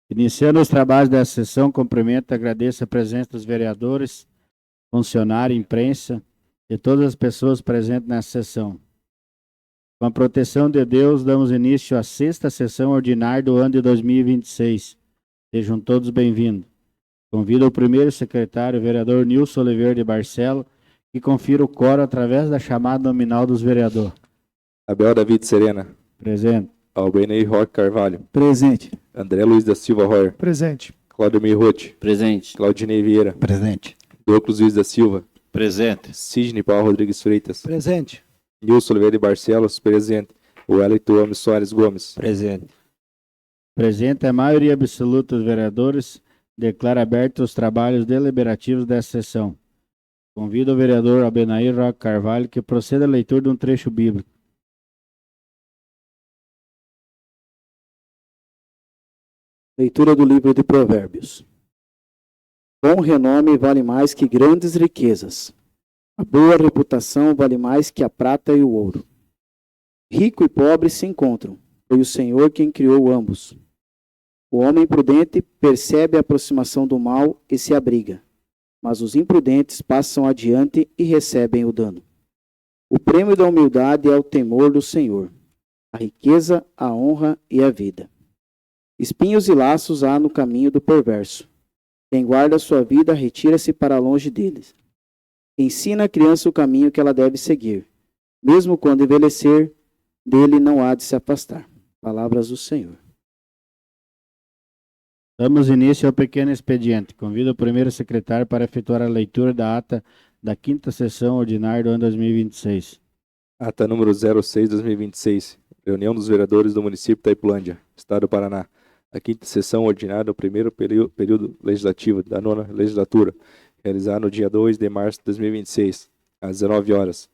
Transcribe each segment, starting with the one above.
Iniciando os trabalhos dessa sessão, cumprimento e agradeço a presença dos vereadores, funcionários, imprensa e todas as pessoas presentes nessa sessão. Com a proteção de Deus, damos início à sexta sessão ordinária do ano de 2026. Sejam todos bem-vindos. Convido o primeiro secretário, o vereador Nilson Oliveira de Barcelo, que confira o quórum através da chamada nominal dos vereadores. Abel David Serena. Presente. Albenei Roque Carvalho. Presente. André Luiz da Silva Royer. Presente. Cláudio Mirrote. Presente. Claudinei Vieira. Presente. Douglas Luiz da Silva. Presente. Sidney Paulo Rodrigues Freitas. Presente. Nilson Oliveira de Barcelos. Presente. Wellington Gomes Soares Gomes. Presente. Presente a maioria absoluta dos vereadores, declara abertos os trabalhos deliberativos dessa sessão. Convido o vereador Albenair Roque Carvalho que proceda à leitura de um trecho bíblico. Leitura do livro de Provérbios. Bom renome vale mais que grandes riquezas. A boa reputação vale mais que a prata e o ouro. Rico e pobre se encontram. Foi o Senhor quem criou ambos. O homem prudente percebe a aproximação do mal e se abriga, mas os imprudentes passam adiante e recebem o dano. O prêmio da humildade é o temor do Senhor, a riqueza, a honra e a vida. Espinhos e laços há no caminho do perverso. Quem guarda sua vida retira-se para longe deles. Ensina a criança o caminho que ela deve seguir. Mesmo quando envelhecer, dele não há de se afastar. Palavras do Senhor. Damos início ao pequeno expediente. Convido o primeiro secretário para efetuar a leitura da ata da quinta sessão ordinária do ano 2026. Ata número 06/2026. Reunião dos vereadores do município de Itaipulândia, Estado do Paraná. A quinta sessão ordinária do primeiro período legislativo da nona legislatura, realizada no dia 2 de março de 2026, às 19 horas.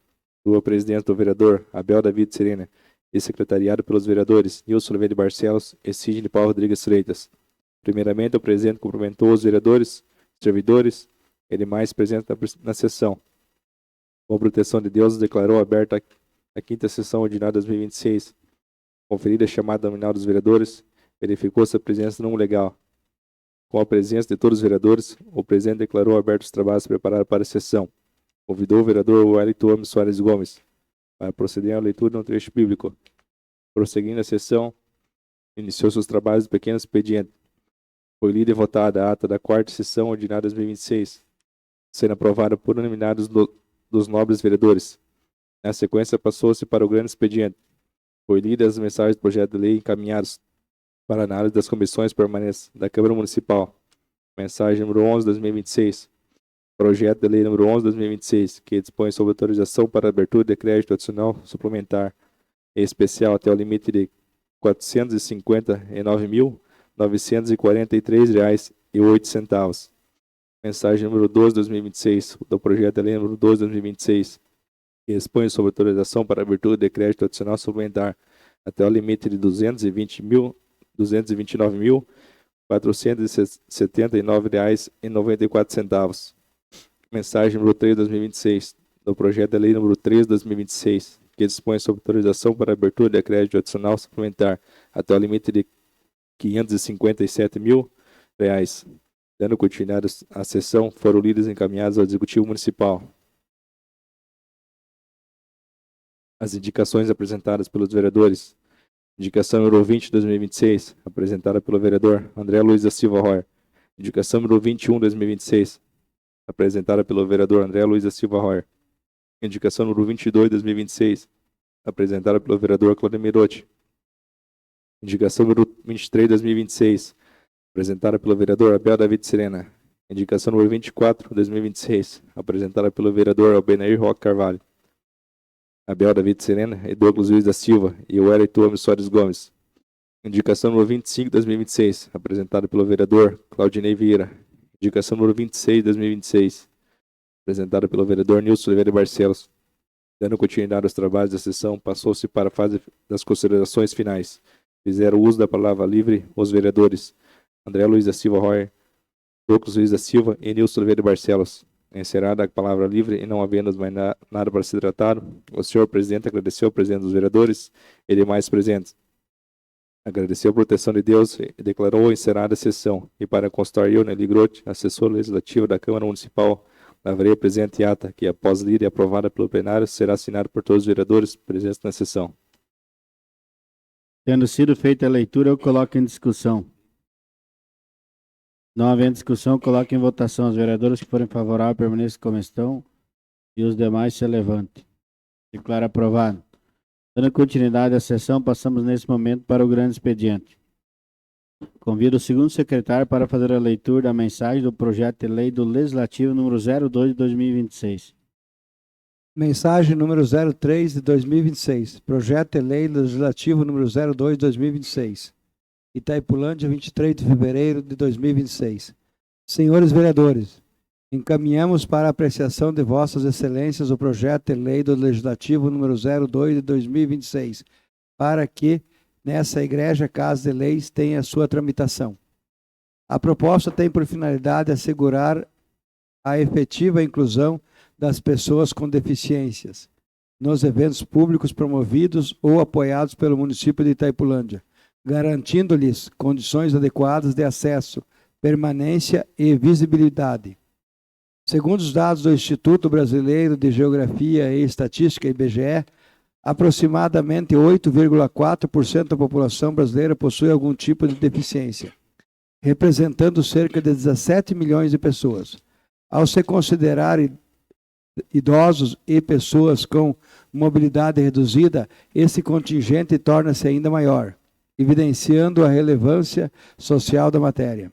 Rua Presidente do vereador Abel David Serena e secretariado pelos vereadores Nilson Oliveira de Barcelos e Sidney Paulo Rodrigues Freitas. Primeiramente, o presidente cumprimentou os vereadores, servidores e demais presentes na sessão. Com a proteção de Deus, declarou aberta a quinta sessão ordinária de 2026. Conferida a chamada nominal dos vereadores, verificou sua presença não legal. Com a presença de todos os vereadores, o presidente declarou abertos os trabalhos preparados para a sessão. Convidou o vereador Wellington Gomes Soares Gomes para proceder à leitura de um trecho bíblico. Prosseguindo a sessão, iniciou seus trabalhos do pequeno expediente. Foi lida e votada a ata da quarta sessão ordinária de 2026, sendo aprovada por unanimidade dos nobres vereadores. Na sequência, passou-se para o grande expediente. Foi lida as mensagens do projeto de lei encaminhados para análise das comissões permanentes da Câmara Municipal. Mensagem número 11/2026. Projeto de lei número 11/2026, que dispõe sobre autorização para abertura de crédito adicional suplementar e especial até o limite de R$ 459.943,08. Mensagem número 12/2026, do projeto de lei número 12/2026, que dispõe sobre autorização para abertura de crédito adicional suplementar até o limite de R$ 229.479,94. Mensagem número 3/2026, do projeto de lei número 3/2026, que dispõe sobre autorização para abertura de crédito adicional suplementar até o limite de R$ 557.000. Dando continuidade à sessão, foram lidas e encaminhadas ao Executivo Municipal as indicações apresentadas pelos vereadores. Indicação número 20/2026, apresentada pelo vereador André Luiz da Silva Royer. Indicação número 21/2026, apresentada pelo vereador André Luiz da Silva Royer. Indicação número 22/2026, apresentada pelo vereador Cláudio Mirrote. Indicação número 23/2026, apresentada pelo vereador Abel David Serena. Indicação número 24/2026, apresentada pelo vereador Albenair Roque Carvalho. Abel David Serena e Douglas Luiz da Silva e Wellington Gomes Soares Gomes. Indicação número 25/2026, apresentada pelo vereador Claudinei Vieira. Indicação número 26/2026, apresentada pelo vereador Nilson Oliveira de Barcelos. Dando continuidade aos trabalhos da sessão, passou-se para a fase das considerações finais. Fizeram uso da palavra livre os vereadores André Luiz da Silva Royer, Douglas Luiz da Silva e Nilson Oliveira de Barcelos. Encerrada a palavra livre e não havendo mais nada para ser tratado, o senhor presidente agradeceu ao presidente dos vereadores e demais presentes. Agradeceu a proteção de Deus e declarou encerrada a sessão. E para constar eu, Nelly Grotti, assessor legislativo da Câmara Municipal, lavrei a presente ata, que após lida e aprovada pelo plenário, será assinada por todos os vereadores presentes na sessão. Tendo sido feita a leitura, eu coloco em discussão. Não havendo discussão, coloco em votação. Os vereadores que forem favoráveis permaneçam como estão e os demais se levantem. Declaro aprovado. Dando continuidade à sessão, passamos nesse momento para o grande expediente. Convido o segundo secretário para fazer a leitura da mensagem do projeto de lei do Legislativo número 02 de 2026. Mensagem número 03 de 2026. Projeto de lei legislativo número 02 de 2026. Itaipulândia, 23 de fevereiro de 2026. Senhores vereadores, encaminhamos para a apreciação de vossas excelências o projeto de lei do Legislativo número 02 de 2026, para que nessa Igreja Casa de Leis tenha sua tramitação. A proposta tem por finalidade assegurar a efetiva inclusão das pessoas com deficiências nos eventos públicos promovidos ou apoiados pelo município de Itaipulândia, garantindo-lhes condições adequadas de acesso, permanência e visibilidade. Segundo os dados do Instituto Brasileiro de Geografia e Estatística, IBGE, aproximadamente 8,4% da população brasileira possui algum tipo de deficiência, representando cerca de 17 milhões de pessoas. Ao se considerar idosos e pessoas com mobilidade reduzida, esse contingente torna-se ainda maior, evidenciando a relevância social da matéria.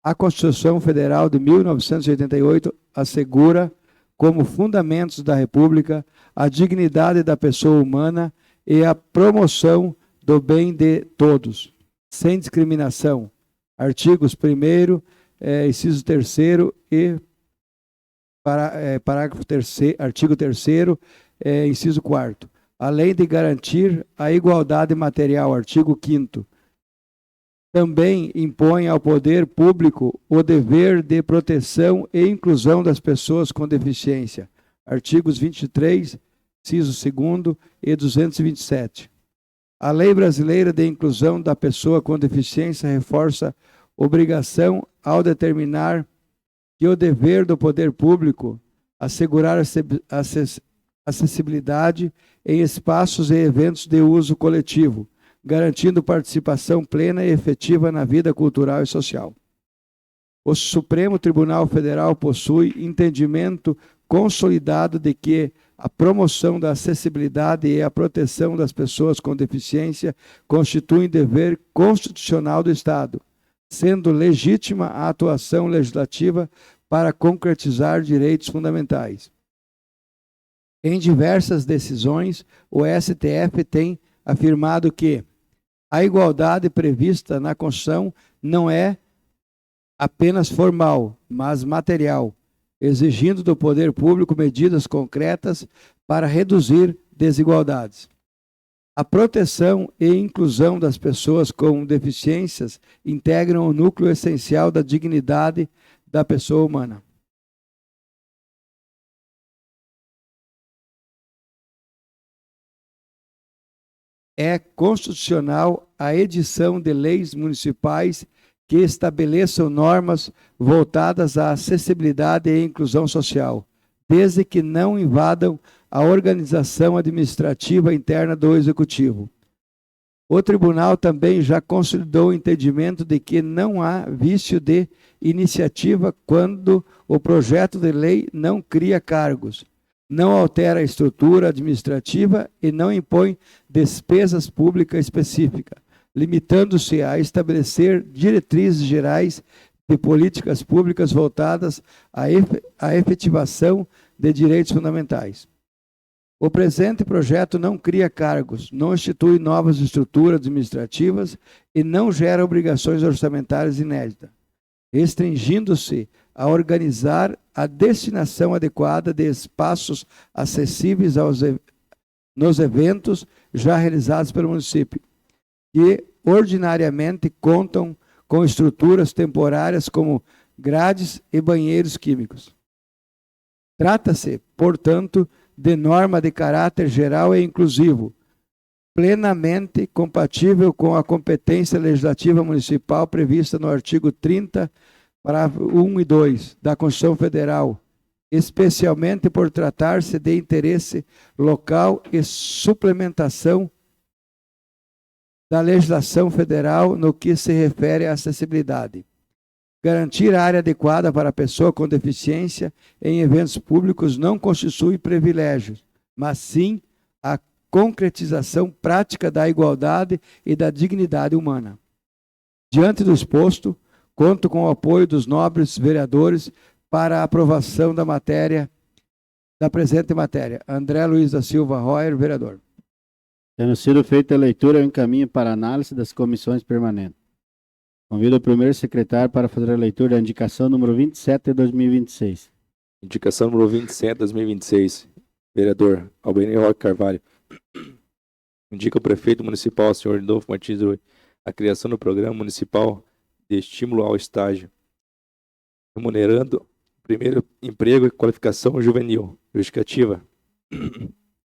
A Constituição Federal de 1988 assegura, como fundamentos da República, a dignidade da pessoa humana e a promoção do bem de todos, sem discriminação. Artigos 1º, inciso 3º e parágrafo 3º, artigo 3º, inciso 4º. Além de garantir a igualdade material, artigo 5º. Também impõe ao poder público o dever de proteção e inclusão das pessoas com deficiência. Artigos 23, inciso 2º e 227. A Lei Brasileira de Inclusão da Pessoa com Deficiência reforça obrigação ao determinar que o dever do poder público assegurar acessibilidade em espaços e eventos de uso coletivo, garantindo participação plena e efetiva na vida cultural e social. O Supremo Tribunal Federal possui entendimento consolidado de que a promoção da acessibilidade e a proteção das pessoas com deficiência constituem dever constitucional do Estado, sendo legítima a atuação legislativa para concretizar direitos fundamentais. Em diversas decisões, o STF tem afirmado que a igualdade prevista na Constituição não é apenas formal, mas material, exigindo do poder público medidas concretas para reduzir desigualdades. A proteção e inclusão das pessoas com deficiências integram o núcleo essencial da dignidade da pessoa humana. É constitucional a edição de leis municipais que estabeleçam normas voltadas à acessibilidade e inclusão social, desde que não invadam a organização administrativa interna do Executivo. O Tribunal também já consolidou o entendimento de que não há vício de iniciativa quando o projeto de lei não cria cargos, não altera a estrutura administrativa e não impõe despesas públicas específicas, limitando-se a estabelecer diretrizes gerais de políticas públicas voltadas à efetivação de direitos fundamentais. O presente projeto não cria cargos, não institui novas estruturas administrativas e não gera obrigações orçamentárias inéditas, restringindo-se a organizar a destinação adequada de espaços acessíveis nos eventos já realizados pelo município, que ordinariamente contam com estruturas temporárias como grades e banheiros químicos. Trata-se, portanto, de norma de caráter geral e inclusivo, plenamente compatível com a competência legislativa municipal prevista no artigo 30, parágrafo 1 e 2 da Constituição Federal, especialmente por tratar-se de interesse local e suplementação da legislação federal no que se refere à acessibilidade. Garantir a área adequada para a pessoa com deficiência em eventos públicos não constitui privilégio, mas sim a concretização prática da igualdade e da dignidade humana. Diante do exposto, conto com o apoio dos nobres vereadores para a aprovação da presente matéria. André Luiz da Silva Royer, vereador. Tendo sido feita a leitura, eu encaminho para análise das comissões permanentes. Convido o primeiro secretário para fazer a leitura da indicação número 27 de 2026. Indicação número 27, 2026. Vereador Albenir Roque Carvalho. Indica o prefeito municipal, senhor Lindolfo Martins Rui, a criação do programa municipal de estímulo ao estágio, remunerando primeiro emprego e qualificação juvenil. Justificativa.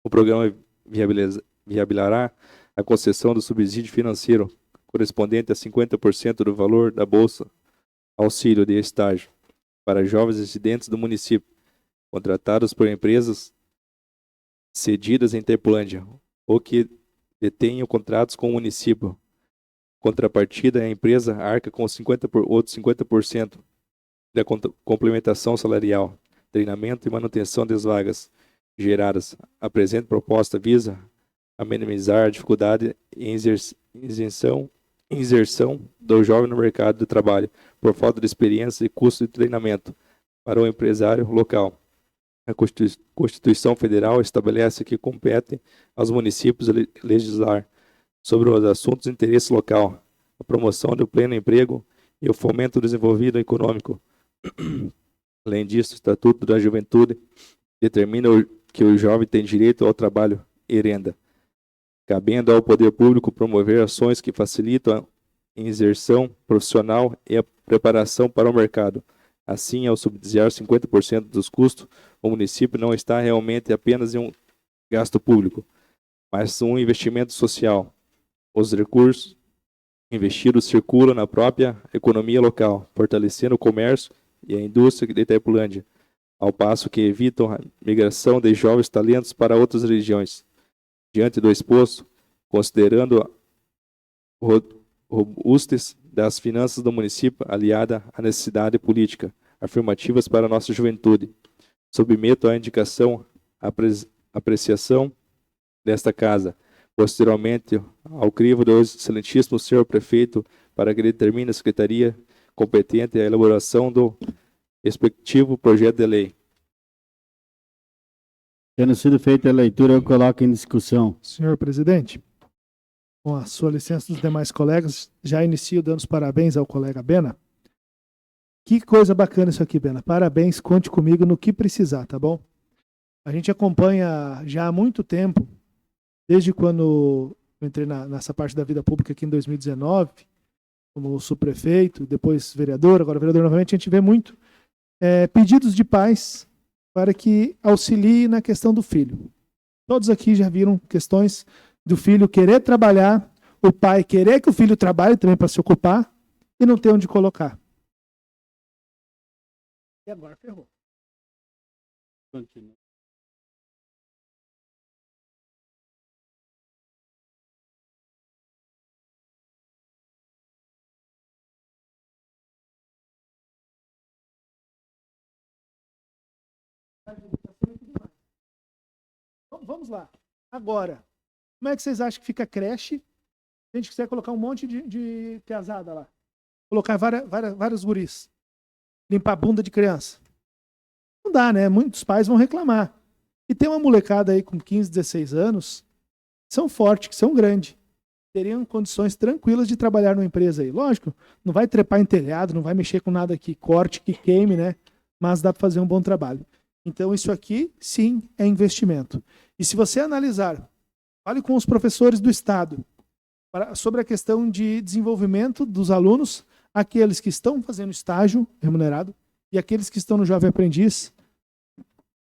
O programa viabilizará a concessão do subsídio financeiro correspondente a 50% do valor da bolsa auxílio de estágio para jovens residentes do município, contratados por empresas cedidas em Itaipulândia ou que detenham contratos com o município. Contrapartida, a empresa arca com outros 50% da complementação salarial, treinamento e manutenção das vagas geradas. A presente proposta visa a minimizar a dificuldade em inserção do jovem no mercado de trabalho, por falta de experiência e custo de treinamento para o empresário local. A Constituição Federal estabelece que compete aos municípios legislar sobre os assuntos de interesse local, a promoção do pleno emprego e o fomento do desenvolvimento econômico. Além disso, o Estatuto da Juventude determina que o jovem tem direito ao trabalho e renda, cabendo ao poder público promover ações que facilitam a inserção profissional e a preparação para o mercado. Assim, ao subsidiar 50% dos custos, o município não está realmente apenas em um gasto público, mas um investimento social. Os recursos investidos circulam na própria economia local, fortalecendo o comércio e a indústria de Itaipulândia, ao passo que evitam a migração de jovens talentos para outras regiões. Diante do exposto, considerando a robustez das finanças do município aliada à necessidade política afirmativas para a nossa juventude, submeto à indicação, apreciação desta casa, posteriormente ao crivo do excelentíssimo senhor prefeito, para que determine a secretaria competente a elaboração do respectivo projeto de lei. Tendo sido feita a leitura, eu coloco em discussão. Senhor presidente, com a sua licença dos demais colegas, já inicio dando os parabéns ao colega Bena. Que coisa bacana isso aqui, Bena. Parabéns, conte comigo no que precisar, tá bom? A gente acompanha já há muito tempo, desde quando eu entrei nessa parte da vida pública aqui em 2019, como subprefeito, depois vereador, agora vereador novamente, a gente vê muito pedidos de pais para que auxilie na questão do filho. Todos aqui já viram questões do filho querer trabalhar, o pai querer que o filho trabalhe também para se ocupar e não ter onde colocar. E agora ferrou. Continua. Vamos lá. Agora, como é que vocês acham que fica a creche? Se a gente quiser colocar um monte de piazada lá. Colocar vários guris. Limpar a bunda de criança. Não dá, né? Muitos pais vão reclamar. E tem uma molecada aí com 15, 16 anos, que são fortes, que são grandes. Teriam condições tranquilas de trabalhar numa empresa aí. Lógico, não vai trepar em telhado, não vai mexer com nada que corte, que queime, né? Mas dá para fazer um bom trabalho. Então, isso aqui, sim, é investimento. E se você analisar, fale com os professores do Estado sobre a questão de desenvolvimento dos alunos, aqueles que estão fazendo estágio remunerado e aqueles que estão no Jovem Aprendiz,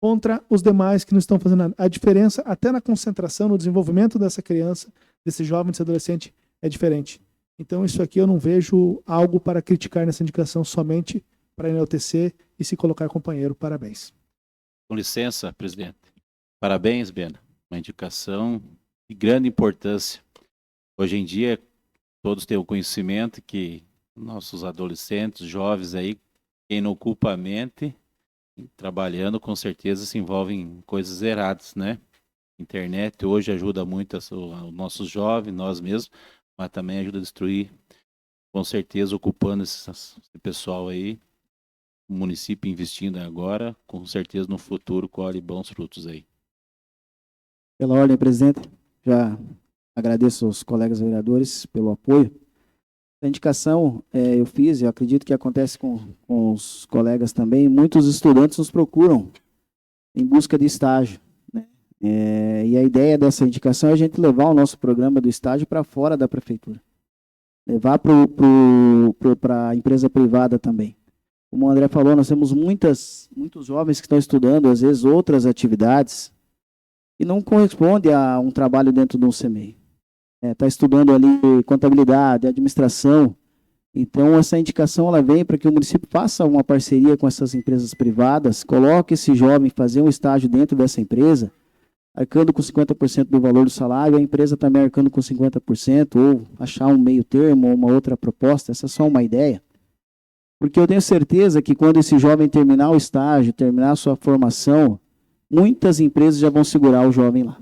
contra os demais que não estão fazendo nada. A diferença, até na concentração, no desenvolvimento dessa criança, desse jovem, desse adolescente, é diferente. Então, isso aqui eu não vejo algo para criticar nessa indicação, somente para enaltecer e se colocar companheiro. Parabéns. Com licença, presidente. Parabéns, Bena. Uma indicação de grande importância. Hoje em dia, todos têm o conhecimento que nossos adolescentes, jovens aí, quem não ocupa a mente, trabalhando, com certeza se envolvem em coisas erradas, né? Internet hoje ajuda muito os nossos jovens, nós mesmos, mas também ajuda a destruir, com certeza, ocupando esse pessoal aí, o município investindo agora, com certeza no futuro colhe bons frutos aí. Pela ordem, presidente, já agradeço aos colegas vereadores pelo apoio. A indicação eu fiz, eu acredito que acontece com os colegas também. Muitos estudantes nos procuram em busca de estágio, né? E a ideia dessa indicação é a gente levar o nosso programa do estágio para fora da prefeitura. Levar para a empresa privada também. Como o André falou, nós temos muitos jovens que estão estudando, às vezes, outras atividades que não corresponde a um trabalho dentro de um CMEI. Está estudando ali contabilidade, administração. Então, essa indicação ela vem para que o município faça uma parceria com essas empresas privadas, coloque esse jovem fazer um estágio dentro dessa empresa, arcando com 50% do valor do salário, a empresa também arcando com 50%, ou achar um meio termo, ou uma outra proposta. Essa é só uma ideia. Porque eu tenho certeza que quando esse jovem terminar o estágio, terminar a sua formação, muitas empresas já vão segurar o jovem lá.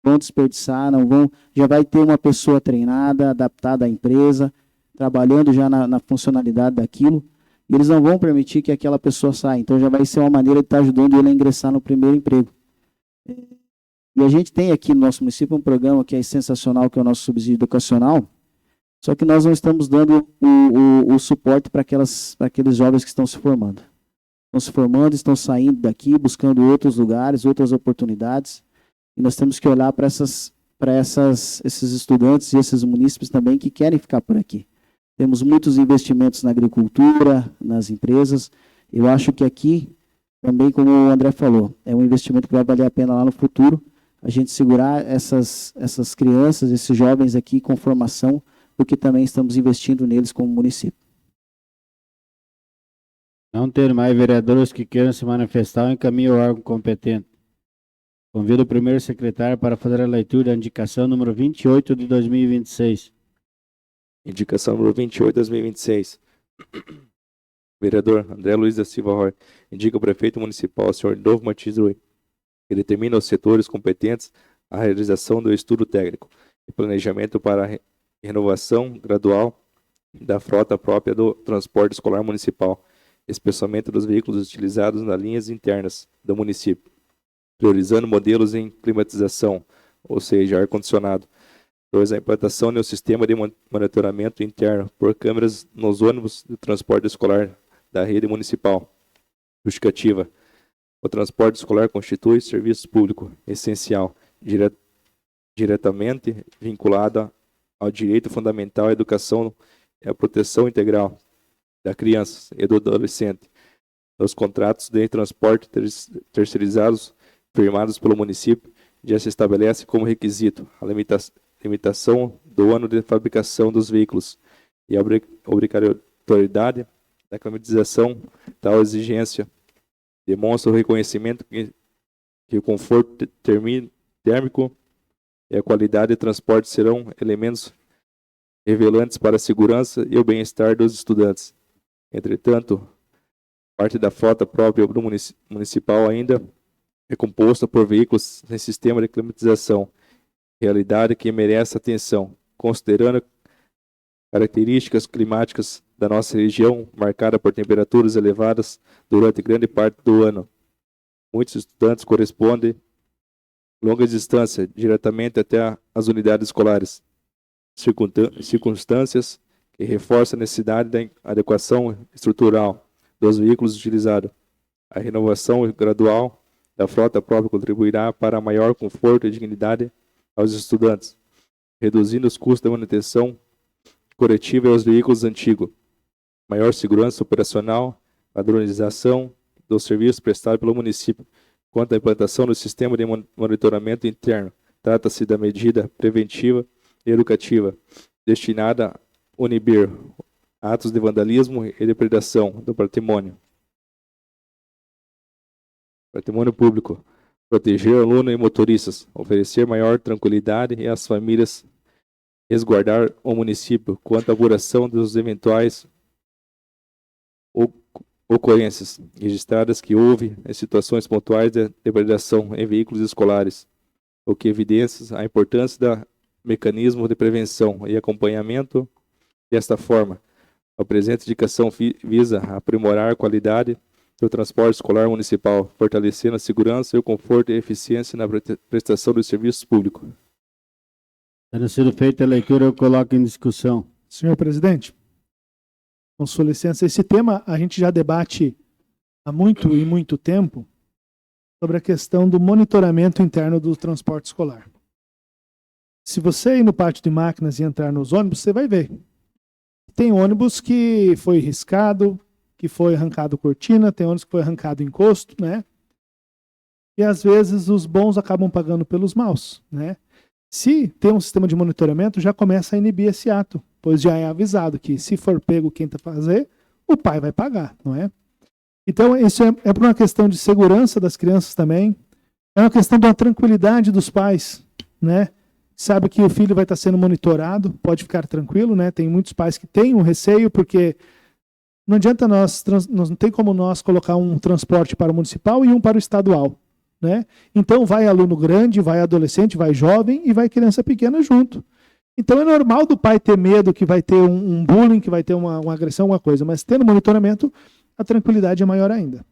Vão desperdiçar, não vão, já vai ter uma pessoa treinada, adaptada à empresa, trabalhando já na funcionalidade daquilo, e eles não vão permitir que aquela pessoa saia. Então já vai ser uma maneira de estar ajudando ele a ingressar no primeiro emprego. E a gente tem aqui no nosso município um programa que é sensacional, que é o nosso subsídio educacional, só que nós não estamos dando o suporte para aqueles jovens que estão se formando. Estão se formando, estão saindo daqui, buscando outros lugares, outras oportunidades. E nós temos que olhar para esses estudantes e esses munícipes também que querem ficar por aqui. Temos muitos investimentos na agricultura, nas empresas. Eu acho que aqui, também como o André falou, é um investimento que vai valer a pena lá no futuro, a gente segurar essas crianças, esses jovens aqui com formação, porque também estamos investindo neles como município. Não ter mais vereadores que queiram se manifestar, encaminhe o órgão competente. Convido o primeiro secretário para fazer a leitura da indicação número 28 de 2026. Indicação número 28 de 2026. Vereador André Luiz da Silva Roy indica o prefeito municipal, senhor Novo Martins Rui, que determina os setores competentes à realização do estudo técnico e planejamento para a renovação gradual da frota própria do transporte escolar municipal, especialmente dos veículos utilizados nas linhas internas do município, priorizando modelos em climatização, ou seja, ar-condicionado. 2. A implantação de um sistema de monitoramento interno por câmeras nos ônibus de transporte escolar da rede municipal. Justificativa. O transporte escolar constitui serviço público essencial, diretamente vinculado ao direito fundamental à educação e à proteção integral da criança e do adolescente. Nos contratos de transporte terceirizados firmados pelo município, já se estabelece como requisito a limitação do ano de fabricação dos veículos e a obrigatoriedade da climatização. Tal exigência demonstra o reconhecimento que o conforto térmico e a qualidade de transporte serão elementos revelantes para a segurança e o bem-estar dos estudantes. Entretanto, parte da frota própria do municipal ainda é composta por veículos sem sistema de climatização, realidade que merece atenção, considerando características climáticas da nossa região, marcada por temperaturas elevadas durante grande parte do ano. Muitos estudantes correspondem longas distâncias diretamente até as unidades escolares, circunstâncias que reforçam a necessidade da adequação estrutural dos veículos utilizados. A renovação gradual da frota própria contribuirá para maior conforto e dignidade aos estudantes, reduzindo os custos da manutenção coletiva aos veículos antigos, maior segurança operacional, padronização dos serviços prestados pelo município, quanto à implantação do sistema de monitoramento interno. Trata-se da medida preventiva e educativa, destinada a inibir atos de vandalismo e depredação do patrimônio público, proteger alunos e motoristas, oferecer maior tranquilidade às famílias, resguardar o município quanto à apuração dos eventuais ocorrências registradas que houve em situações pontuais de depredação em veículos escolares, o que evidencia a importância do mecanismo de prevenção e acompanhamento. Desta forma, a presente indicação visa aprimorar a qualidade do transporte escolar municipal, fortalecendo a segurança, o conforto e a eficiência na prestação dos serviços públicos. Tendo sido feita a leitura, eu coloco em discussão. Senhor presidente, com sua licença, esse tema a gente já debate há muito tempo sobre a questão do monitoramento interno do transporte escolar. Se você ir no pátio de máquinas e entrar nos ônibus, você vai ver. Tem ônibus que foi riscado, que foi arrancado cortina, tem ônibus que foi arrancado encosto, né? E às vezes os bons acabam pagando pelos maus, né? Se tem um sistema de monitoramento, já começa a inibir esse ato, pois já é avisado que se for pego quem está fazer, o pai vai pagar, não é? Então isso é por uma questão de segurança das crianças também, é uma questão da tranquilidade dos pais, né? Sabe que o filho vai estar sendo monitorado, pode ficar tranquilo, né? Tem muitos pais que têm um receio, porque não adianta não tem como nós colocar um transporte para o municipal e um para o estadual, né? Então vai aluno grande, vai adolescente, vai jovem e vai criança pequena junto. Então é normal do pai ter medo que vai ter um bullying, que vai ter uma agressão, uma coisa, mas tendo monitoramento, a tranquilidade é maior ainda.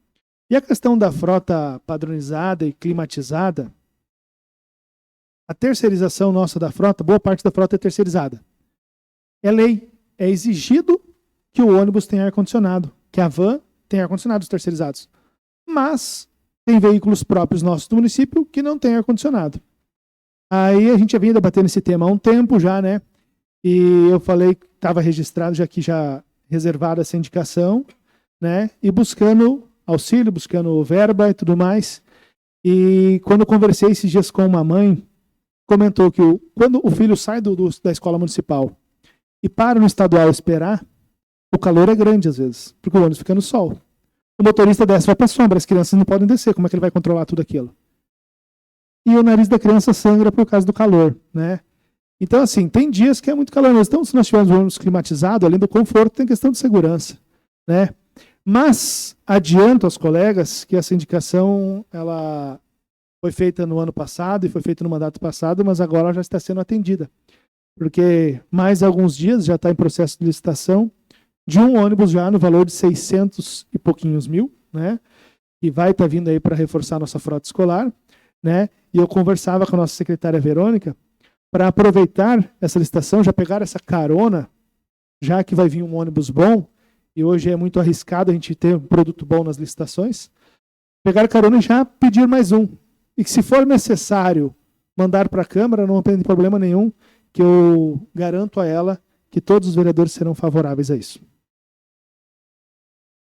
E a questão da frota padronizada e climatizada, a terceirização nossa da frota, boa parte da frota é terceirizada. É lei, é exigido que o ônibus tenha ar-condicionado, que a van tenha ar-condicionado, os terceirizados. Mas tem veículos próprios nossos do município que não tem ar-condicionado. Aí a gente já vinha debatendo esse tema há um tempo já, né? E eu falei que estava registrado já aqui, já reservada essa indicação, né? E buscando auxílio, buscando verba e tudo mais. E quando eu conversei esses dias com uma mãe, comentou que quando o filho sai da escola municipal e para no estadual esperar, o calor é grande às vezes, porque o ônibus fica no sol. O motorista desce, vai para a sombra, as crianças não podem descer, como é que ele vai controlar tudo aquilo? E o nariz da criança sangra por causa do calor, né? Então, assim, tem dias que é muito calor. Então, se nós tivermos um ônibus climatizado, além do conforto, tem questão de segurança, né? Mas adianto aos colegas que essa indicação, ela foi feita no ano passado e foi feita no mandato passado, mas agora já está sendo atendida. Porque mais alguns dias já está em processo de licitação de um ônibus já no valor de 600 e pouquinhos mil, né? E vai estar vindo aí para reforçar a nossa frota escolar, né? E eu conversava com a nossa secretária Verônica para aproveitar essa licitação, já pegar essa carona, já que vai vir um ônibus bom, e hoje é muito arriscado a gente ter um produto bom nas licitações, pegar carona e já pedir mais um. E que se for necessário mandar para a Câmara, não tem problema nenhum, que eu garanto a ela que todos os vereadores serão favoráveis a isso.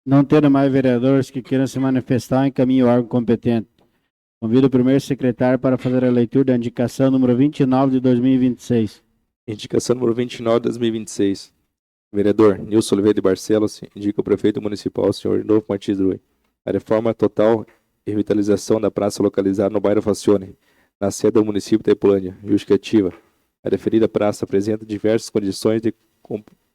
Não tendo mais vereadores que queiram se manifestar, encaminhe o órgão competente. Convido o primeiro secretário para fazer a leitura da indicação número 29 de 2026. Indicação número 29 de 2026. Vereador Nilson Oliveira de Barcelos indica o prefeito municipal, senhor Novo Martins Drui, a reforma total e revitalização da praça localizada no bairro Facione, na sede do município de Itaipulândia, justificativa. A referida praça apresenta diversas condições que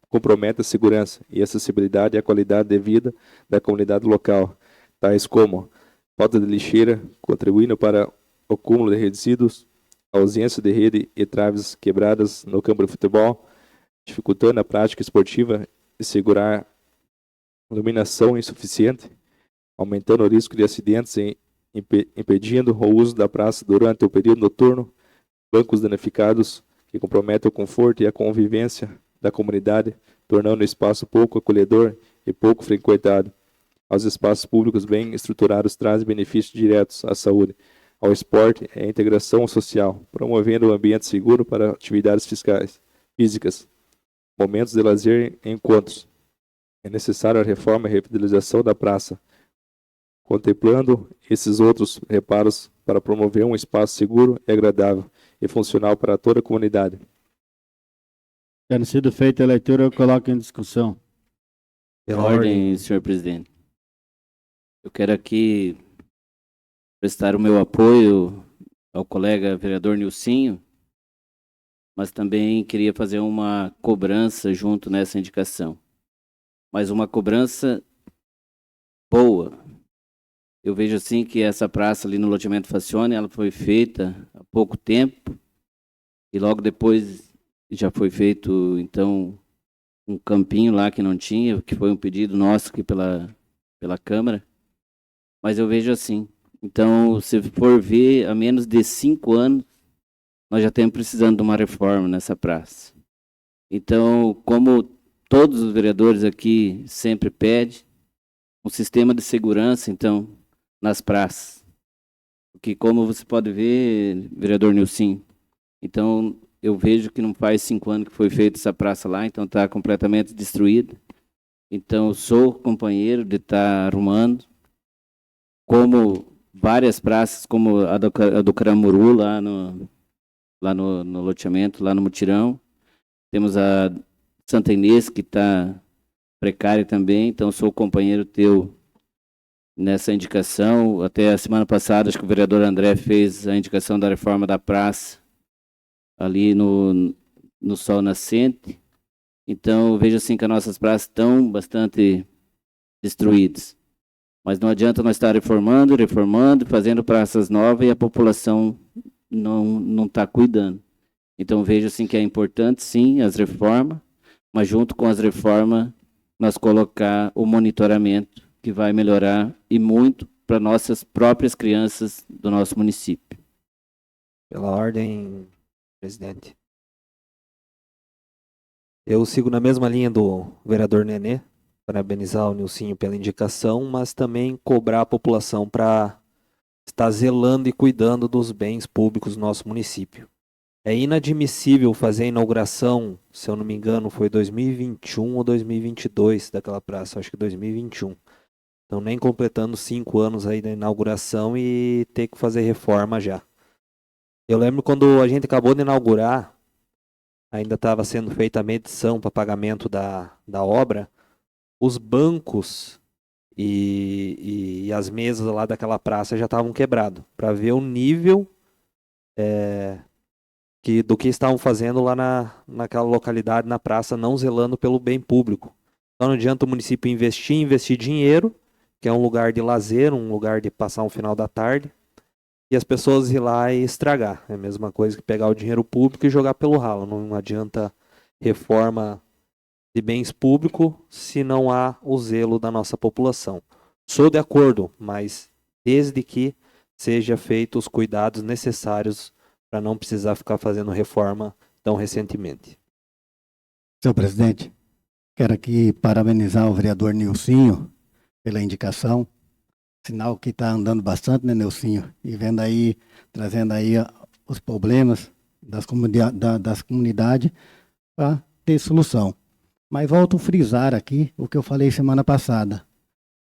comprometem a segurança e acessibilidade e a qualidade de vida da comunidade local, tais como falta de lixeira, contribuindo para o acúmulo de resíduos, ausência de rede e traves quebradas no campo de futebol, dificultando a prática esportiva e segurar iluminação insuficiente, aumentando o risco de acidentes e impedindo o uso da praça durante o período noturno, bancos danificados que comprometem o conforto e a convivência da comunidade, tornando o espaço pouco acolhedor e pouco frequentado. Aos espaços públicos bem estruturados trazem benefícios diretos à saúde, ao esporte e à integração social, promovendo um ambiente seguro para atividades físicas, momentos de lazer e encontros. É necessária a reforma e revitalização da praça, contemplando esses outros reparos para promover um espaço seguro e agradável e funcional para toda a comunidade. Tendo sido feita a leitura, eu coloco em discussão. Pela ordem, senhor presidente. Eu quero aqui prestar o meu apoio ao colega vereador Nilcinho, mas também queria fazer uma cobrança junto nessa indicação. Mas uma cobrança boa. Eu vejo assim que essa praça ali no loteamento Facione, ela foi feita há pouco tempo e logo depois já foi feito, então, um campinho lá que não tinha, que foi um pedido nosso aqui pela Câmara. Mas eu vejo assim. Então, se for ver, há menos de 5 anos, nós já estamos precisando de uma reforma nessa praça. Então, como todos os vereadores aqui sempre pedem, um sistema de segurança, então, nas praças. Porque, como você pode ver, vereador Nilcinho, então, eu vejo que não faz 5 anos que foi feita essa praça lá, então está completamente destruída. Então, eu sou companheiro de estar arrumando, como várias praças, como a do Caramuru, lá no loteamento, lá no Mutirão. Temos a Santa Inês, que está precária também, então sou companheiro teu nessa indicação. Até a semana passada, acho que o vereador André fez a indicação da reforma da praça, ali no Sol Nascente. Então, eu vejo assim que as nossas praças estão bastante destruídas. Mas não adianta nós estar reformando, fazendo praças novas e a população não está cuidando. Então, vejo assim que é importante, sim, as reformas, mas junto com as reformas, nós colocar o monitoramento, que vai melhorar e muito para nossas próprias crianças do nosso município. Pela ordem, presidente. Eu sigo na mesma linha do vereador Nenê, parabenizar o Nilcinho pela indicação, mas também cobrar a população para estar zelando e cuidando dos bens públicos do nosso município. É inadmissível fazer a inauguração, se eu não me engano, foi 2021 ou 2022 daquela praça, acho que 2021. Então nem completando 5 anos aí da inauguração e ter que fazer reforma já. Eu lembro quando a gente acabou de inaugurar, ainda estava sendo feita a medição para pagamento da obra, os bancos e as mesas lá daquela praça já estavam quebrados, para ver o nível do que estavam fazendo lá naquela localidade, na praça, não zelando pelo bem público. Então não adianta o município investir dinheiro, que é um lugar de lazer, um lugar de passar um final da tarde, e as pessoas ir lá e estragar. É a mesma coisa que pegar o dinheiro público e jogar pelo ralo. Não adianta reforma de bens públicos se não há o zelo da nossa população. Sou de acordo, mas desde que seja feitos os cuidados necessários para não precisar ficar fazendo reforma tão recentemente. Senhor presidente, quero aqui parabenizar o vereador Nilcinho pela indicação. Sinal que está andando bastante, né, Nilcinho? E vendo aí, trazendo aí os problemas das comunidades para ter solução. Mas volto a frisar aqui o que eu falei semana passada.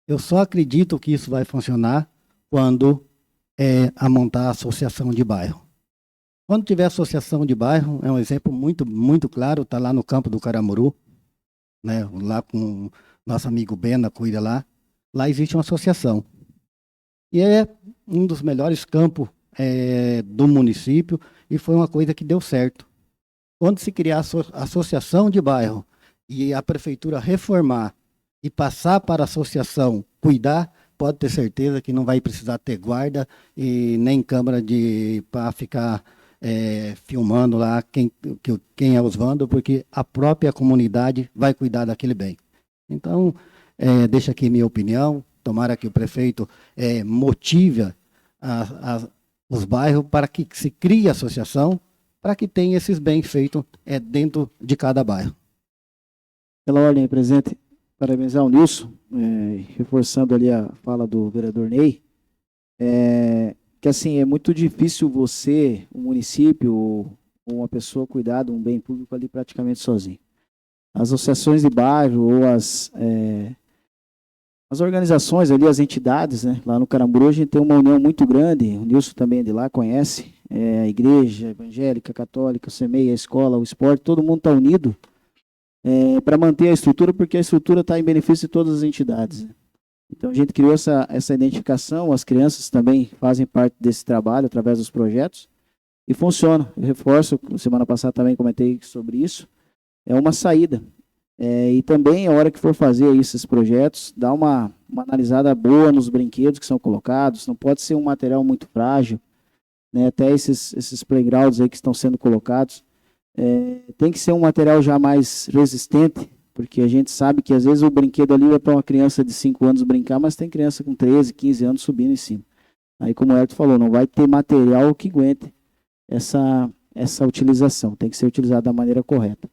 Eu só acredito que isso vai funcionar quando a montar a associação de bairro. Quando tiver associação de bairro, é um exemplo muito, muito claro, está lá no campo do Caramuru, né, lá com nosso amigo Bena, cuida lá. Lá existe uma associação. E é um dos melhores campos do município e foi uma coisa que deu certo. Quando se criar a associação de bairro e a prefeitura reformar e passar para a associação cuidar, pode ter certeza que não vai precisar ter guarda e nem câmera para ficar filmando lá quem é os vândalos, porque a própria comunidade vai cuidar daquele bem. Então, deixa aqui minha opinião. Tomara que o prefeito motive os bairros para que se crie associação, para que tenha esses bens feitos dentro de cada bairro. Pela ordem, presidente, parabenizar o Nilson, reforçando ali a fala do vereador Ney, que assim, é muito difícil você, um município ou uma pessoa cuidar de um bem público ali praticamente sozinho. As associações de bairro ou as organizações ali, as entidades, né? Lá no Caramuru a gente tem uma união muito grande, o Nilson também é de lá, conhece, a igreja evangélica, católica, o CEMEI, a escola, o esporte, todo mundo está unido para manter a estrutura, porque a estrutura está em benefício de todas as entidades, né? Então a gente criou essa identificação, as crianças também fazem parte desse trabalho através dos projetos e funciona. Eu reforço, semana passada também comentei sobre isso, é uma saída. E também, a hora que for fazer esses projetos, dá uma analisada boa nos brinquedos que são colocados, não pode ser um material muito frágil, né? Até esses playgrounds aí que estão sendo colocados, tem que ser um material já mais resistente, porque a gente sabe que às vezes o brinquedo ali é para uma criança de 5 anos brincar, mas tem criança com 13, 15 anos subindo em cima. Aí, como o Herto falou, não vai ter material que aguente essa utilização, tem que ser utilizado da maneira correta.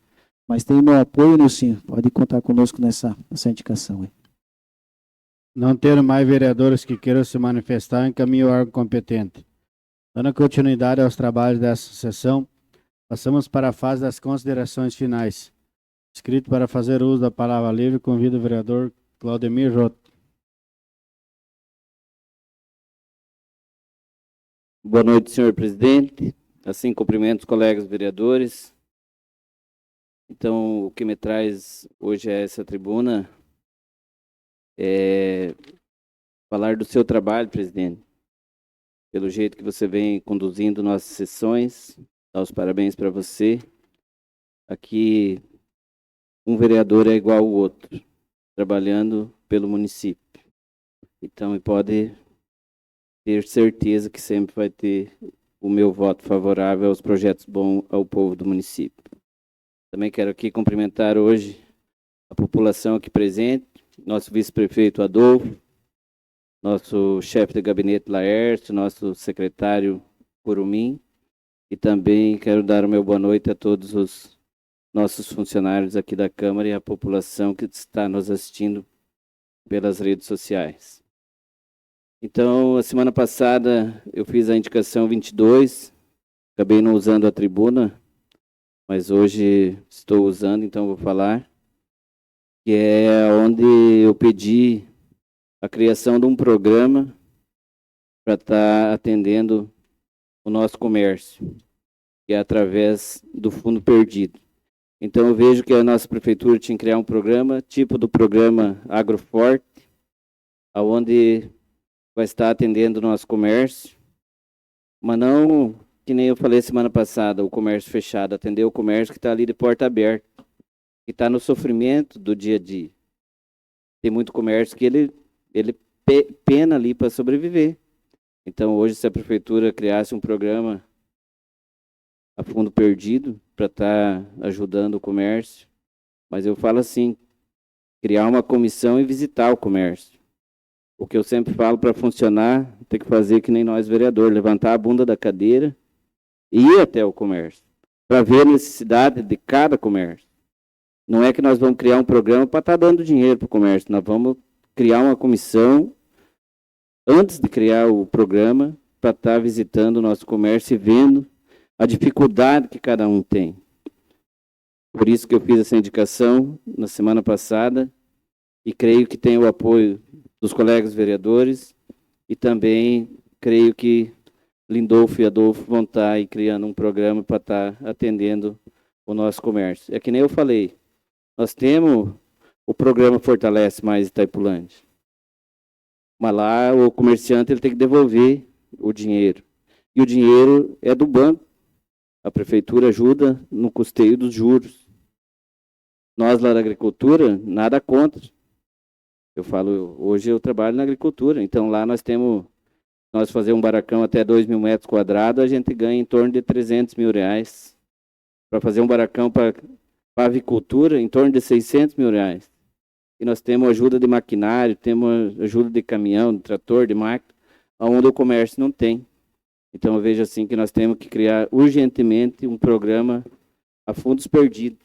Mas tem meu apoio, Nilcinho, pode contar conosco nessa indicação aí. Não tendo mais vereadores que queiram se manifestar, encaminho o órgão competente. Dando continuidade aos trabalhos dessa sessão, passamos para a fase das considerações finais. Inscrito para fazer uso da palavra livre, convido o vereador Claudemir Roto. Boa noite, senhor presidente. Assim, cumprimento os colegas vereadores. Então, o que me traz hoje a essa tribuna é falar do seu trabalho, presidente. Pelo jeito que você vem conduzindo nossas sessões, dar os parabéns para você. Aqui, um vereador é igual ao outro, trabalhando pelo município. Então, e pode ter certeza que sempre vai ter o meu voto favorável aos projetos bons ao povo do município. Também quero aqui cumprimentar hoje a população aqui presente, nosso vice-prefeito Adolfo, nosso chefe de gabinete Laércio, nosso secretário Curumim, e também quero dar o meu boa noite a todos os nossos funcionários aqui da Câmara e a população que está nos assistindo pelas redes sociais. Então, a semana passada eu fiz a indicação 22, acabei não usando a tribuna, mas hoje estou usando, então vou falar, que é onde eu pedi a criação de um programa para estar atendendo o nosso comércio, que é através do Fundo Perdido. Então eu vejo que a nossa prefeitura tinha que criar um programa, tipo do programa Agroforte, onde vai estar atendendo o nosso comércio, mas não que nem eu falei semana passada, o comércio fechado, atender o comércio que está ali de porta aberta, que está no sofrimento do dia a dia. Tem muito comércio que ele pena ali para sobreviver. Então, hoje, se a prefeitura criasse um programa a fundo perdido para estar ajudando o comércio, mas eu falo assim, criar uma comissão e visitar o comércio. O que eu sempre falo, para funcionar, tem que fazer que nem nós, vereador, levantar a bunda da cadeira e ir até o comércio, para ver a necessidade de cada comércio. Não é que nós vamos criar um programa para estar dando dinheiro para o comércio, nós vamos criar uma comissão, antes de criar o programa, para estar visitando o nosso comércio e vendo a dificuldade que cada um tem. Por isso que eu fiz essa indicação na semana passada, e creio que tem o apoio dos colegas vereadores, e também creio que Lindolfo e Adolfo vão estar aí criando um programa para estar atendendo o nosso comércio. É que nem eu falei, nós temos o programa Fortalece Mais Itaipulândia, mas lá o comerciante ele tem que devolver o dinheiro, e o dinheiro é do banco, a prefeitura ajuda no custeio dos juros. Nós lá da agricultura, nada contra. Eu falo, hoje eu trabalho na agricultura, então lá nós temos, nós fazer um barracão até 2.000 metros quadrados, a gente ganha em torno de R$300 mil. Para fazer um barracão para avicultura, em torno de R$600 mil. E nós temos ajuda de maquinário, temos ajuda de caminhão, de trator, de máquina, onde o comércio não tem. Então eu vejo assim que nós temos que criar urgentemente um programa a fundos perdidos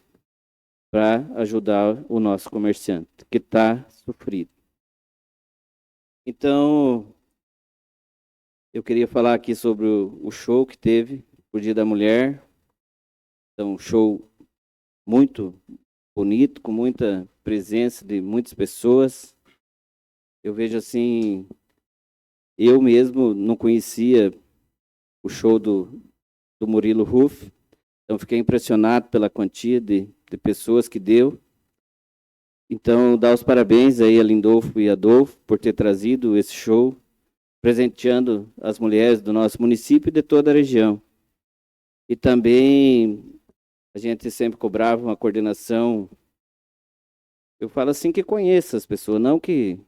para ajudar o nosso comerciante, que está sofrido. Então, eu queria falar aqui sobre o show que teve, o Dia da Mulher. Então, um show muito bonito, com muita presença de muitas pessoas. eu vejo assim, eu mesmo não conhecia o show do Murilo Huff, então fiquei impressionado pela quantia de pessoas que deu. Então, dar os parabéns aí a Lindolfo e Adolfo por ter trazido esse show, presenteando as mulheres do nosso município e de toda a região. E também a gente sempre cobrava uma coordenação, eu falo assim, que conheça as pessoas, não que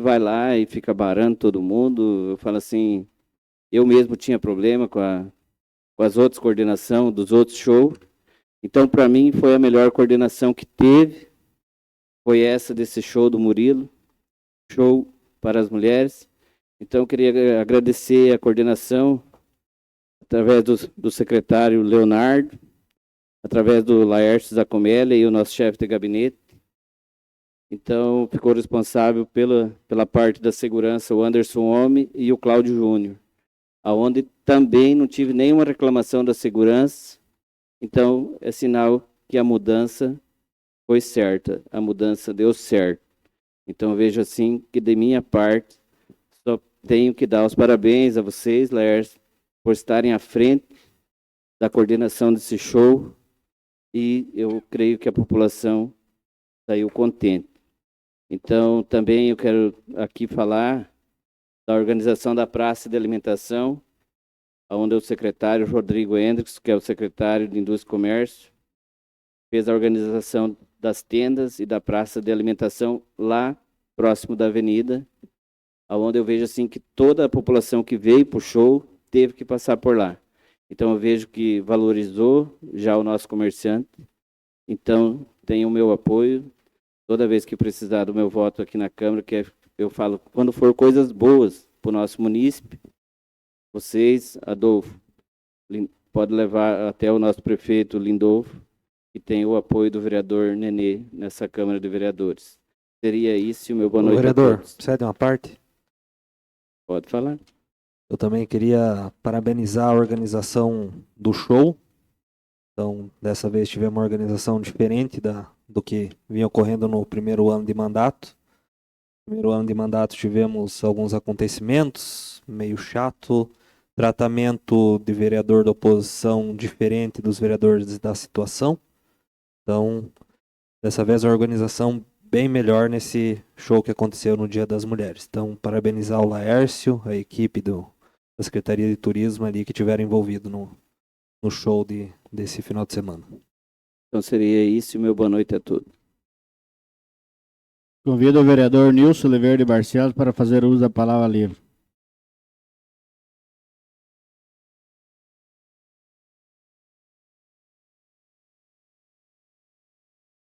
vai lá e fica barando todo mundo. Eu falo assim, eu mesmo tinha problema com as outras coordenações dos outros shows. Então, para mim, foi a melhor coordenação que teve, foi essa desse show do Murilo, show para as mulheres. Então, eu queria agradecer a coordenação, através do secretário Leonardo, através do Laércio Zacomelli e o nosso chefe de gabinete. Então, ficou responsável pela parte da segurança o Anderson Homem e o Cláudio Júnior, aonde também não tive nenhuma reclamação da segurança. Então, é sinal que a mudança foi certa, a mudança deu certo. Então, vejo assim que, de minha parte, só tenho que dar os parabéns a vocês, Laércio, por estarem à frente da coordenação desse show, e eu creio que a população saiu contente. Então, também eu quero aqui falar da organização da praça de alimentação, onde o secretário Rodrigo Hendricks, que é o secretário de Indústria e Comércio, fez a organização das tendas e da praça de alimentação lá próximo da avenida, onde eu vejo assim que toda a população que veio para o show teve que passar por lá. Então eu vejo que valorizou já o nosso comerciante. Então tem o meu apoio toda vez que precisar do meu voto aqui na Câmara, que eu falo, quando for coisas boas para o nosso município, vocês, Adolfo, pode levar até o nosso prefeito Lindolfo, que tem o apoio do vereador Nenê nessa Câmara de Vereadores. Seria isso, o meu boa noite Vereador, a todos. cede uma parte? Pode falar. Eu também queria parabenizar a organização do show. Então, dessa vez tivemos uma organização diferente do que vinha ocorrendo no primeiro ano de mandato. No primeiro ano de mandato tivemos alguns acontecimentos meio chato, tratamento de vereador da oposição diferente dos vereadores da situação. Então, dessa vez a organização bem melhor nesse show que aconteceu no Dia das Mulheres. Então, parabenizar o Laércio, a equipe da Secretaria de Turismo ali que tiveram envolvido no show desse final de semana. Então seria isso, meu boa noite a todos. Convido o vereador Nilson Oliveira de Barcelos para fazer uso da palavra livre.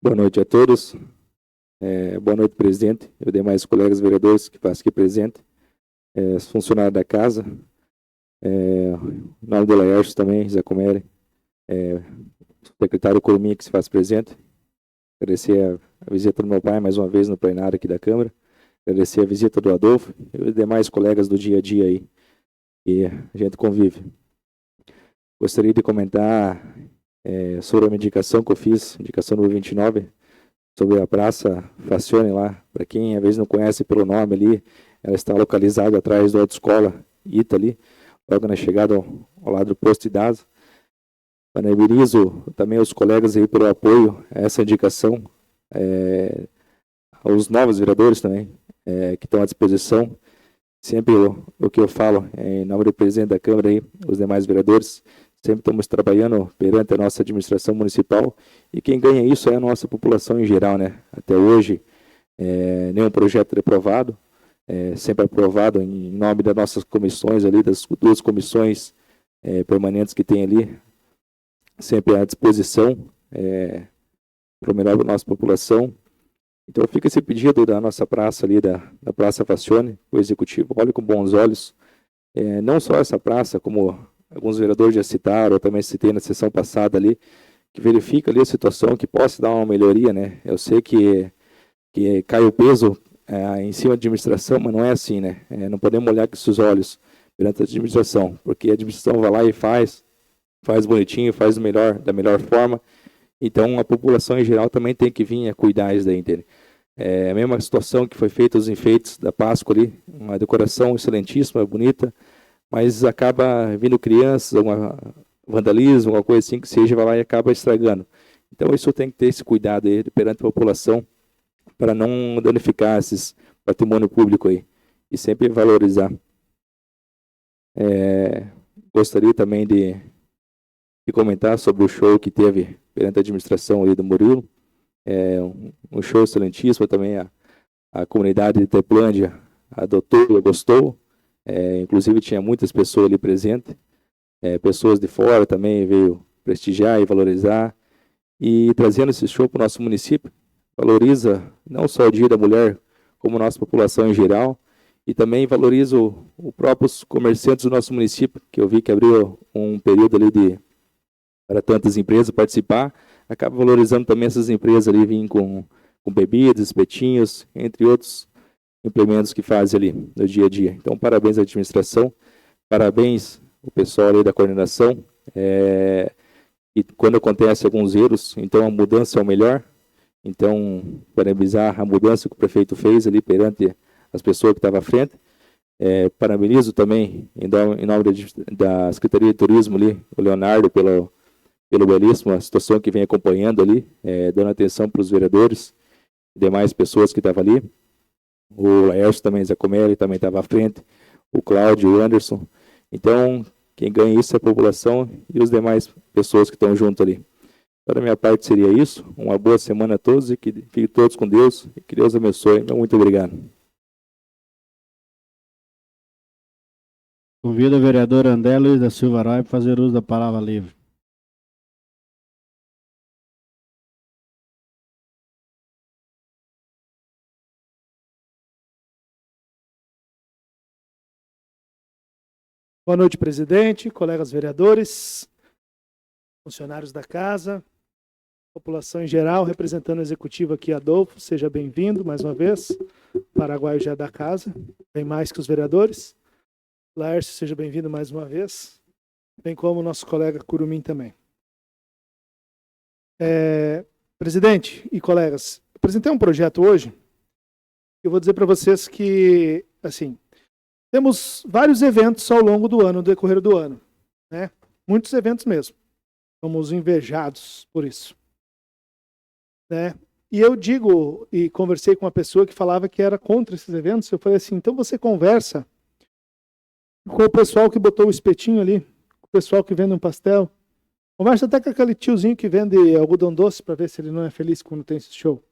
Boa noite a todos. Boa noite, presidente, e demais colegas vereadores que fazem aqui presente, os funcionários da casa, o nome do Laércio também, Zé Comere, o secretário Corminha que se faz presente. Agradecer a visita do meu pai mais uma vez no plenário aqui da Câmara, agradecer a visita do Adolfo e os demais colegas do dia a dia aí, e a gente convive. Gostaria de comentar sobre uma indicação que eu fiz, indicação número 29, sobre a Praça Facione lá. Para quem às vezes não conhece pelo nome ali, ela está localizada atrás da autoescola ITA ali, logo na chegada ao lado do posto IDASA. Parabenizo também os colegas aí pelo apoio a essa indicação, aos novos vereadores também, que estão à disposição. Sempre o que eu falo, em nome do presidente da Câmara aí, os demais vereadores, sempre estamos trabalhando perante a nossa administração municipal, e quem ganha isso é a nossa população em geral, né? Até hoje, nenhum projeto é aprovado, sempre aprovado em nome das nossas comissões ali, das duas comissões permanentes que tem ali, sempre à disposição para o melhor da nossa população. Então fica esse pedido da nossa praça ali, da Praça Facione, o executivo olhe com bons olhos, não só essa praça, como alguns vereadores já citaram, eu também citei na sessão passada ali, que verifica ali a situação, que possa dar uma melhoria, né? Eu sei que cai o peso em cima da administração, mas não é assim, né? Não podemos olhar com esses olhos perante a administração, porque a administração vai lá e faz bonitinho, faz da melhor forma. Então a população em geral também tem que vir a cuidar isso daí, entende? A mesma situação que foi feita os enfeites da Páscoa ali, uma decoração excelentíssima, bonita, mas acaba vindo crianças, vandalismo, alguma coisa assim que seja, vai lá e acaba estragando. Então isso tem que ter esse cuidado aí perante a população para não danificar esses patrimônio público aí e sempre valorizar. Gostaria também de comentar sobre o show que teve perante a administração ali do Murilo. Um show excelentíssimo também, a comunidade de Itaipulândia adotou e gostou, inclusive tinha muitas pessoas ali presentes, pessoas de fora também veio prestigiar e valorizar, e trazendo esse show para o nosso município, valoriza não só o Dia da Mulher, como a nossa população em geral, e também valoriza os próprios comerciantes do nosso município, que eu vi que abriu um período ali para tantas empresas participar, acaba valorizando também essas empresas ali, vir com bebidas, espetinhos, entre outros implementos que fazem ali no dia a dia. Então, parabéns à administração, parabéns ao pessoal ali da coordenação, e quando acontece alguns erros, então a mudança é o melhor. Então, parabenizar a mudança que o prefeito fez ali perante as pessoas que estavam à frente. Parabenizo também, em nome da Secretaria de Turismo ali, o Leonardo, pelo belíssima situação que vem acompanhando ali, dando atenção para os vereadores e demais pessoas que estavam ali. O Laércio também, Zacomelli, também estava à frente, o Cláudio, o Anderson. Então, quem ganha isso é a população e os demais pessoas que estão junto ali. Então, da minha parte seria isso. Uma boa semana a todos e que fiquem todos com Deus e que Deus abençoe. Muito obrigado. Convido o vereador André Luiz da Silva Arroio para fazer uso da palavra livre. Boa noite, presidente, colegas vereadores, funcionários da casa, população em geral, representando o executivo aqui, Adolfo, seja bem-vindo mais uma vez. O Paraguai já é da casa, bem mais que os vereadores. Laércio, seja bem-vindo mais uma vez, bem como o nosso colega Curumim também. Presidente e colegas, apresentei um projeto hoje, eu vou dizer para vocês que, assim, temos vários eventos ao longo do ano, no decorrer do ano, né? Muitos eventos mesmo. Somos invejados por isso, né? E eu digo, e conversei com uma pessoa que falava que era contra esses eventos, eu falei assim, então você conversa com o pessoal que botou o espetinho ali, com o pessoal que vende um pastel, conversa até com aquele tiozinho que vende algodão doce para ver se ele não é feliz quando tem esse show.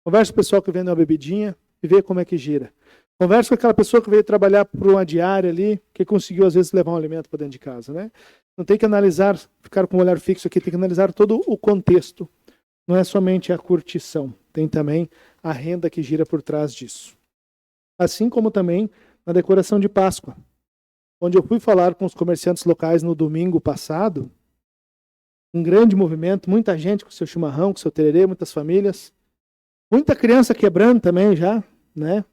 Conversa com o pessoal que vende uma bebidinha e vê como é que gira. Conversa com aquela pessoa que veio trabalhar por uma diária ali, que conseguiu às vezes levar um alimento para dentro de casa, né? Não tem que analisar, ficar com um olhar fixo aqui, tem que analisar todo o contexto. Não é somente a curtição, tem também a renda que gira por trás disso. Assim como também na decoração de Páscoa, onde eu fui falar com os comerciantes locais no domingo passado, um grande movimento, muita gente com seu chimarrão, com seu tererê, muitas famílias, muita criança quebrando também já, né?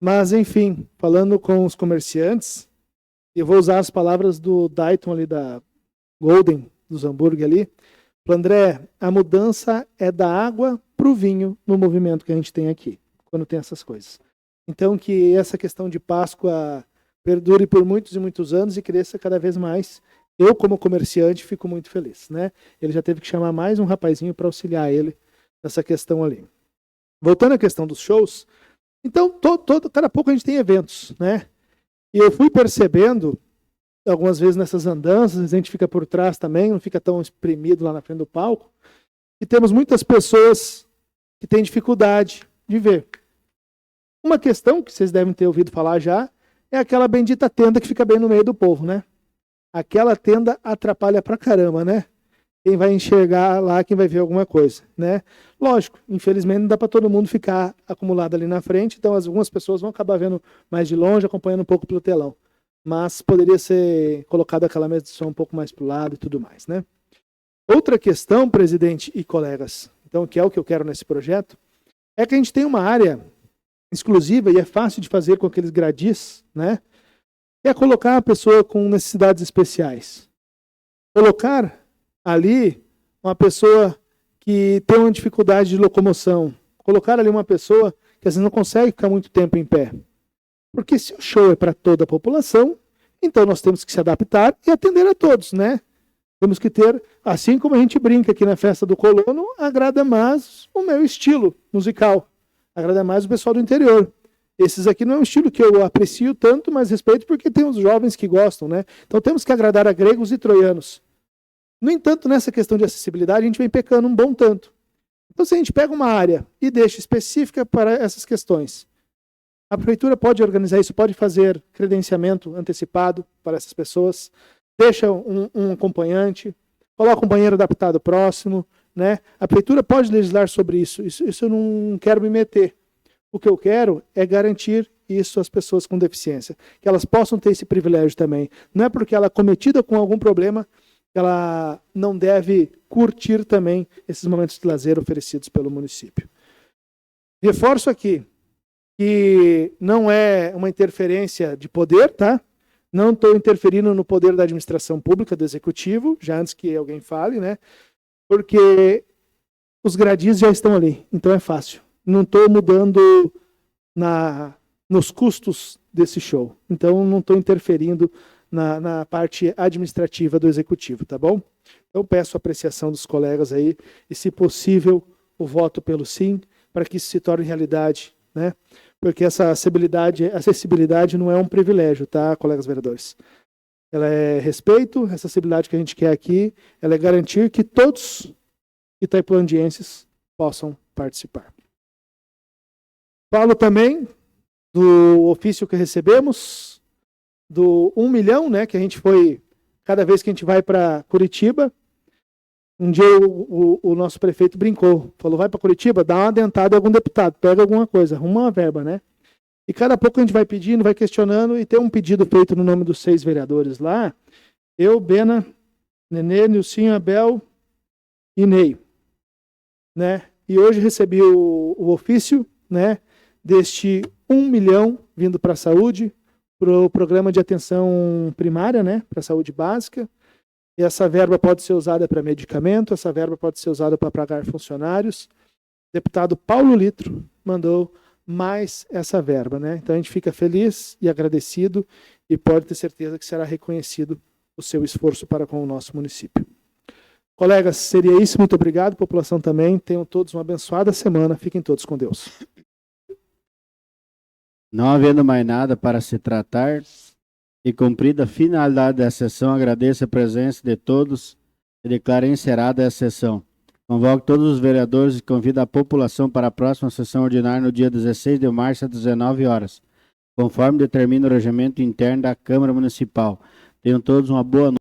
Mas, enfim, falando com os comerciantes, eu vou usar as palavras do Dayton ali da Golden, dos hambúrguer ali. André, a mudança é da água para o vinho no movimento que a gente tem aqui, quando tem essas coisas. Então, que essa questão de Páscoa perdure por muitos e muitos anos e cresça cada vez mais. Eu, como comerciante, fico muito feliz, né? Ele já teve que chamar mais um rapazinho para auxiliar ele nessa questão ali. Voltando à questão dos shows, então, cada pouco a gente tem eventos, né? E eu fui percebendo, algumas vezes nessas andanças, a gente fica por trás também, não fica tão espremido lá na frente do palco, e temos muitas pessoas que têm dificuldade de ver. Uma questão que vocês devem ter ouvido falar já, é aquela bendita tenda que fica bem no meio do povo, né? Aquela tenda atrapalha pra caramba, né? Quem vai enxergar lá, quem vai ver alguma coisa, né? Lógico, infelizmente não dá para todo mundo ficar acumulado ali na frente, então algumas pessoas vão acabar vendo mais de longe, acompanhando um pouco pelo telão. Mas poderia ser colocado aquela mesa de som um pouco mais para o lado e tudo mais, né? Outra questão, presidente e colegas, então, que é o que eu quero nesse projeto, é que a gente tem uma área exclusiva e é fácil de fazer com aqueles gradis, né? É colocar a pessoa com necessidades especiais. Colocar ali uma pessoa que tem uma dificuldade de locomoção, colocar ali uma pessoa que às vezes não consegue ficar muito tempo em pé. Porque se o show é para toda a população, então nós temos que se adaptar e atender a todos, né? Temos que ter, assim como a gente brinca aqui na festa do colono, agrada mais o meu estilo musical, agrada mais o pessoal do interior. Esses aqui não é um estilo que eu aprecio tanto, mas respeito porque tem os jovens que gostam, né? Então temos que agradar a gregos e troianos. No entanto, nessa questão de acessibilidade, a gente vem pecando um bom tanto. Então, se a gente pega uma área e deixa específica para essas questões, a prefeitura pode organizar isso, pode fazer credenciamento antecipado para essas pessoas, deixa um acompanhante, coloca um banheiro adaptado próximo, né? A prefeitura pode legislar sobre isso. Isso eu não quero me meter. O que eu quero é garantir isso às pessoas com deficiência, que elas possam ter esse privilégio também. Não é porque ela é cometida com algum problema que ela não deve curtir também esses momentos de lazer oferecidos pelo município. Reforço aqui que não é uma interferência de poder, tá? Não estou interferindo no poder da administração pública, do executivo, já antes que alguém fale, né? Porque os gradis já estão ali, então é fácil. Não estou mudando nos custos desse show. Então não estou interferindo na parte administrativa do executivo, tá bom? Eu peço a apreciação dos colegas aí e, se possível, o voto pelo sim, para que isso se torne realidade, né? Porque essa acessibilidade não é um privilégio, tá, colegas vereadores? Ela é respeito, essa acessibilidade que a gente quer aqui, ela é garantir que todos itaipulandienses possam participar. Falo também do ofício que recebemos, do 1 milhão, né, que a gente foi, cada vez que a gente vai para Curitiba, um dia o nosso prefeito brincou, falou, vai para Curitiba, dá uma dentada em algum deputado, pega alguma coisa, arruma uma verba, né? E cada pouco a gente vai pedindo, vai questionando, e tem um pedido feito no nome dos 6 vereadores lá, eu, Bena, Nenê, Nilcinho, Abel e Ney, né? E hoje recebi o ofício, né, deste 1 milhão vindo para a saúde, para o programa de atenção primária, né, para a saúde básica. E essa verba pode ser usada para medicamento, essa verba pode ser usada para pagar funcionários. O deputado Paulo Litro mandou mais essa verba, né? Então a gente fica feliz e agradecido e pode ter certeza que será reconhecido o seu esforço para com o nosso município. Colegas, seria isso. Muito obrigado. População também. Tenham todos uma abençoada semana. Fiquem todos com Deus. Não havendo mais nada para se tratar e cumprida a finalidade da sessão, agradeço a presença de todos e declaro encerrada a sessão. Convoco todos os vereadores e convido a população para a próxima sessão ordinária no dia 16 de março às 19 horas, conforme determina o regimento interno da Câmara Municipal. Tenham todos uma boa noite.